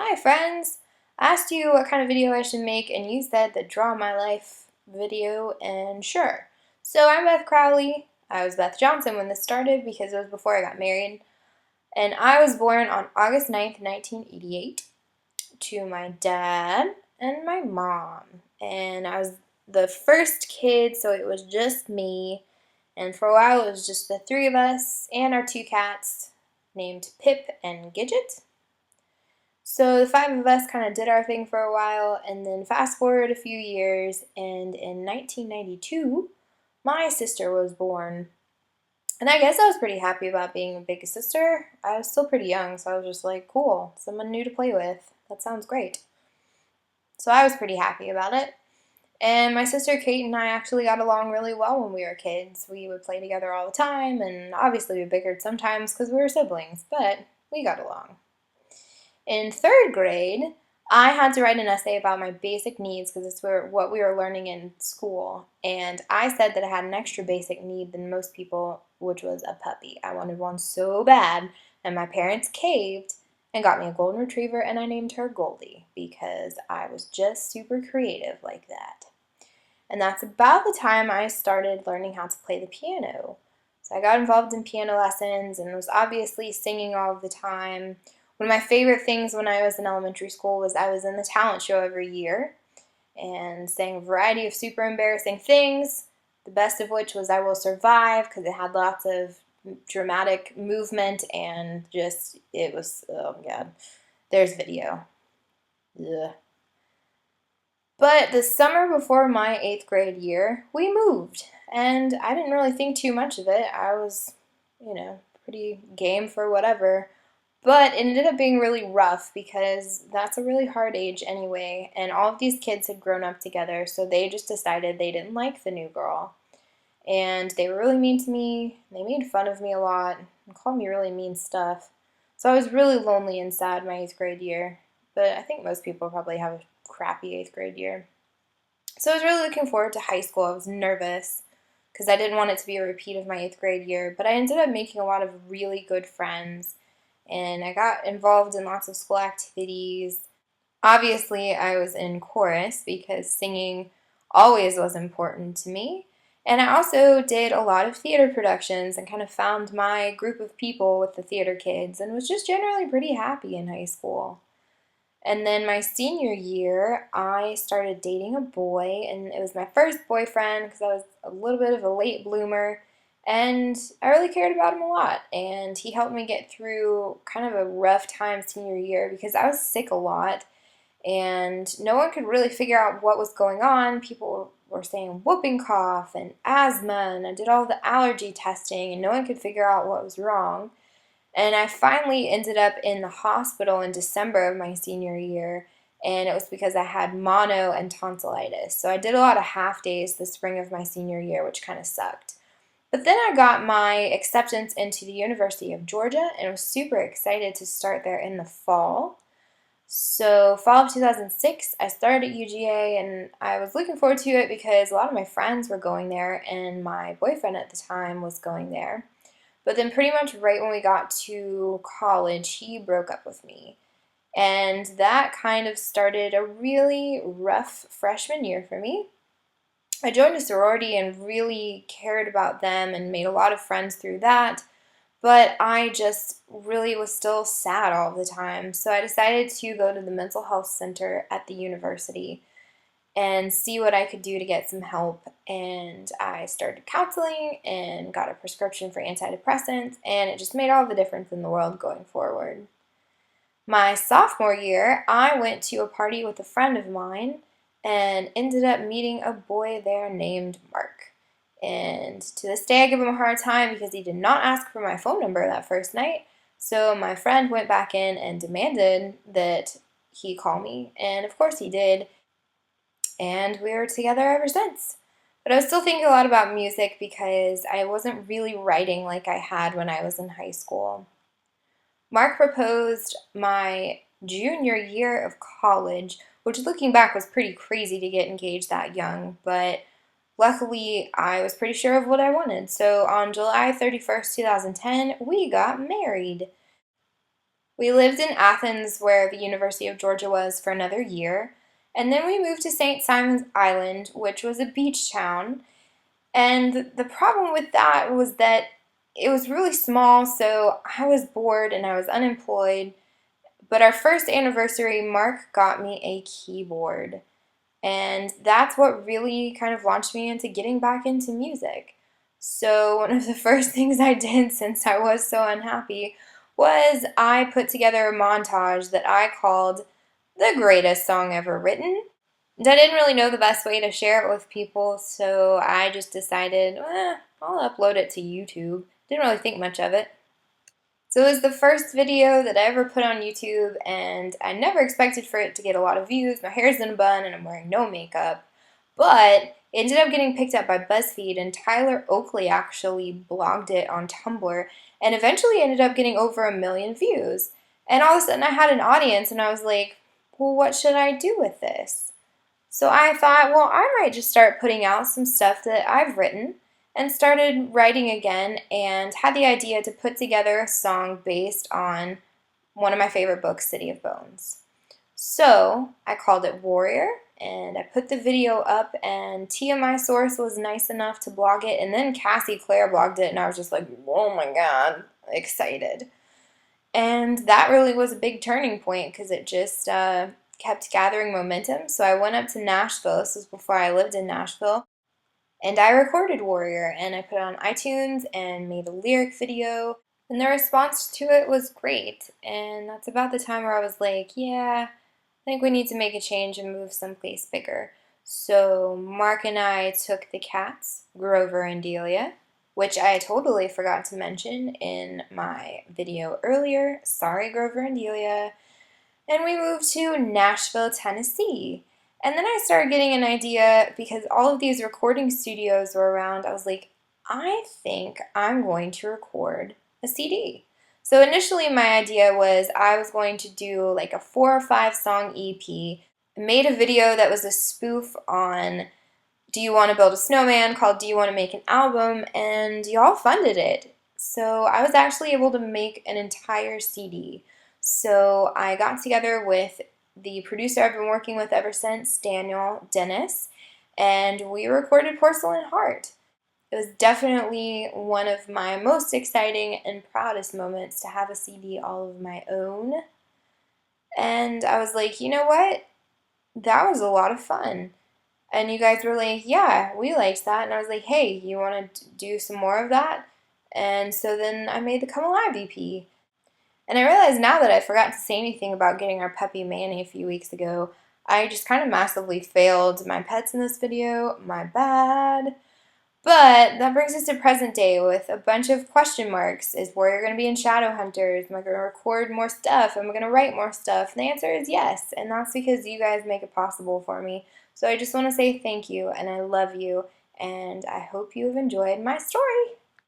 Hi friends! I asked you what kind of video I should make and you said the Draw My Life video, and sure. So I'm Beth Crowley. I was Beth Johnson when this started because it was before I got married. And I was born on August 9th, 1988 to my dad and my mom. And I was the first kid, so it was just me. And for a while it was just the three of us and our two cats named Pip and Gidget. So the five of us kind of did our thing for a while, and then fast forward a few years, and in 1992, my sister was born. And I guess I was pretty happy about being a big sister. I was still pretty young, so I was just like, cool, someone new to play with. That sounds great. So I was pretty happy about it. And my sister Kate and I actually got along really well when we were kids. We would play together all the time, and obviously we bickered sometimes because we were siblings, but we got along. In third grade, I had to write an essay about my basic needs because it's what we were learning in school. And I said that I had an extra basic need than most people, which was a puppy. I wanted one so bad, and my parents caved and got me a golden retriever, and I named her Goldie because I was just super creative like that. And that's about the time I started learning how to play the piano. So I got involved in piano lessons and was obviously singing all the time. One of my favorite things when I was in elementary school was I was in the talent show every year and sang a variety of super embarrassing things, the best of which was I Will Survive because it had lots of dramatic movement and it was, oh god, there's video. Ugh. But the summer before my 8th grade year, we moved, and I didn't really think too much of it. I was, pretty game for whatever. But it ended up being really rough because that's a really hard age anyway, and all of these kids had grown up together, so they just decided they didn't like the new girl. And they were really mean to me, they made fun of me a lot, and called me really mean stuff. So I was really lonely and sad my 8th grade year, but I think most people probably have a crappy 8th grade year. So I was really looking forward to high school. I was nervous because I didn't want it to be a repeat of my 8th grade year, but I ended up making a lot of really good friends and I got involved in lots of school activities. Obviously, I was in chorus because singing always was important to me. And I also did a lot of theater productions and kind of found my group of people with the theater kids and was just generally pretty happy in high school. And then my senior year, I started dating a boy, and it was my first boyfriend because I was a little bit of a late bloomer, and I really cared about him a lot. And he helped me get through kind of a rough time senior year because I was sick a lot, and no one could really figure out what was going on. People were saying whooping cough and asthma, and I did all the allergy testing, and no one could figure out what was wrong. And I finally ended up in the hospital in December of my senior year, and it was because I had mono and tonsillitis. So I did a lot of half days the spring of my senior year, which kind of sucked. But then I got my acceptance into the University of Georgia and was super excited to start there in the fall. So fall of 2006, I started at UGA, and I was looking forward to it because a lot of my friends were going there, and my boyfriend at the time was going there. But then pretty much right when we got to college, he broke up with me. And that kind of started a really rough freshman year for me. I joined a sorority and really cared about them and made a lot of friends through that. But I just really was still sad all the time. So I decided to go to the mental health center at the university and see what I could do to get some help. And I started counseling and got a prescription for antidepressants, and it just made all the difference in the world going forward. My sophomore year, I went to a party with a friend of mine and ended up meeting a boy there named Mark. And to this day, I give him a hard time because he did not ask for my phone number that first night. So my friend went back in and demanded that he call me, and of course he did. And we were together ever since. But I was still thinking a lot about music because I wasn't really writing like I had when I was in high school. Mark proposed my junior year of college, which looking back was pretty crazy to get engaged that young, but luckily I was pretty sure of what I wanted. So on July 31st, 2010, we got married. We lived in Athens, where the University of Georgia was, for another year. And then we moved to St. Simon's Island, which was a beach town. And the problem with that was that it was really small, so I was bored and I was unemployed. But our first anniversary, Mark got me a keyboard. And that's what really kind of launched me into getting back into music. So, one of the first things I did since I was so unhappy was I put together a montage that I called The Greatest Song Ever Written. And I didn't really know the best way to share it with people, so I just decided, I'll upload it to YouTube. Didn't really think much of it. So it was the first video that I ever put on YouTube, and I never expected for it to get a lot of views. My hair's in a bun and I'm wearing no makeup. But it ended up getting picked up by BuzzFeed, and Tyler Oakley actually blogged it on Tumblr, and eventually ended up getting over 1 million views. And all of a sudden I had an audience, and I was like, well, what should I do with this? So I thought, well, I might just start putting out some stuff that I've written, and started writing again, and had the idea to put together a song based on one of my favorite books, City of Bones. So I called it Warrior, and I put the video up, and TMI Source was nice enough to blog it, and then Cassie Clare blogged it, and I was just like, oh my god, excited. And that really was a big turning point, because it just kept gathering momentum. So I went up to Nashville. This was before I lived in Nashville. And I recorded Warrior, and I put it on iTunes and made a lyric video, and the response to it was great. And that's about the time where I was like, yeah, I think we need to make a change and move someplace bigger. So Mark and I took the cats, Grover and Delia, which I totally forgot to mention in my video earlier. Sorry, Grover and Delia. And we moved to Nashville, Tennessee. And then I started getting an idea, because all of these recording studios were around. I was like, I think I'm going to record a CD. So initially my idea was I was going to do like a 4 or 5 song EP. I made a video that was a spoof on Do You Want to Build a Snowman, called Do You Want to Make an Album, and y'all funded it. So I was actually able to make an entire CD. So I got together with the producer I've been working with ever since, Daniel Dennis, and we recorded Porcelain Heart. It was definitely one of my most exciting and proudest moments to have a CD all of my own. And I was like, you know what? That was a lot of fun. And you guys were like, yeah, we liked that. And I was like, hey, you want to do some more of that? And so then I made the Come Alive EP. And I realize now that I forgot to say anything about getting our puppy Manny a few weeks ago. I just kind of massively failed my pets in this video. My bad. But that brings us to present day with a bunch of question marks. Is Warrior going to be in Shadowhunters? Am I going to record more stuff? Am I going to write more stuff? And the answer is yes. And that's because you guys make it possible for me. So I just want to say thank you, and I love you, and I hope you have enjoyed my story.